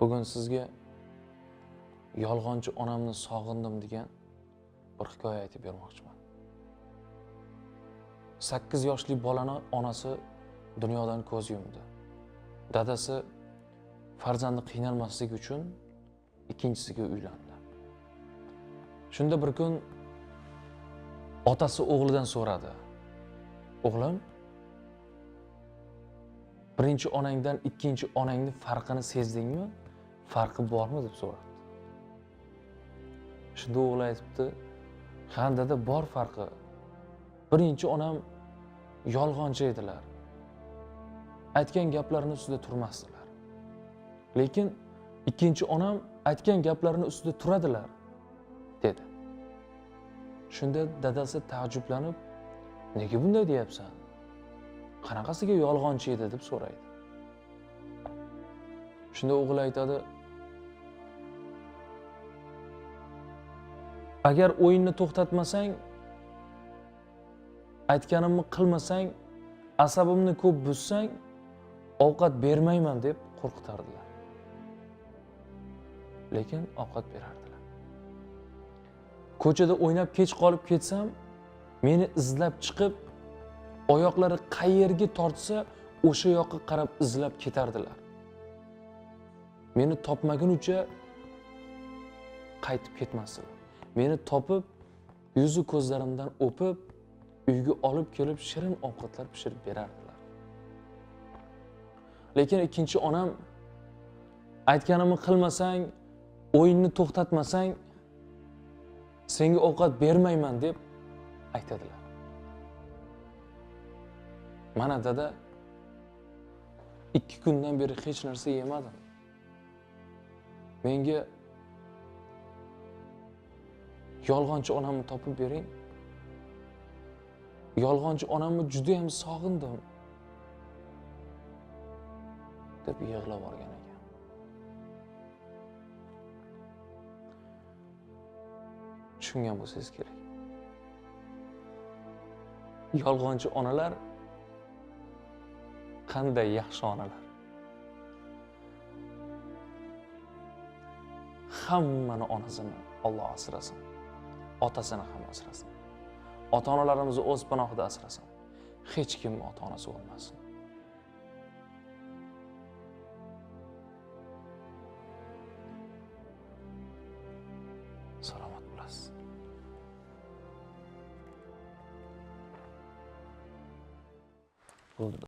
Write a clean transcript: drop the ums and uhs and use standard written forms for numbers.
Bugun sizga yolg'onchi onamni sog'indim degan bir hikoya aytib bermoqchiman. 8 yoshli bolani onasi dunyodan ko'z yumdi. Dadasi farzandi qiynalmasligi uchun ikkinchisiga uylandi. Shunda bir kun otasi o'g'lidan so'radi. O'g'lim, birinchi onangdan ikkinchi onangni farqini sezdingmi? Farqi bormi deb so'radi. Shunda o'g'li aytibdi, "Ha, dada, bor farqi. Birinchi onam yolg'onchi edilar. Aytgan gaplarini ustida turmasdilar. Lekin ikkinchi onam aytgan gaplarini ustida turadilar", dedi. Shunda dadasi taajjublanib, "Nega bunday deyapsan? Qanaqasiga yolg'onchi edi?" deb so'raydi. Shunda o'g'il aytadi, "Agar o'yinni to'xtatmasang, aytganimni qilmasang, asabimni ko'p buzzsang, ovqat bermayman" deb qo'rqitardilar. Lekin ovqat berardilar. Ko'chada o'ynab kech qolib ketsam, meni izlab chiqib, oyoqlari qayerga tortsa, o'sha yoqqa qarab izlab ketardilar. Meni topmagunicha qaytib ketmasdilar. Meni topib, yuzi ko'zlarimdan o'pib, uyga olib kelib shirin ovqatlar pishirib berardilar. Lekin ikkinchi onam aytganimni qilmasang, o'yinni to'xtatmasang, senga ovqat bermayman deb aytadilar. Mana dada, 2 kundan beri hech narsa yemadim. Menga yolg'onchi onamni topib bering. Yolg'onchi onamni juda ham sog'indim, deb yig'lab olgan ekan. Tushungan bo'lsangiz kerak. Yolg'onchi onalar qanday yaxshi onalar. Hammani onasini Alloh asrasin. Otasini ham asrasin. Ota-onalarimizni o'z panohida asrasin. Hech kim ota-onasi bo'lmasin. Salomat bo'lasiz. Bo'ldi.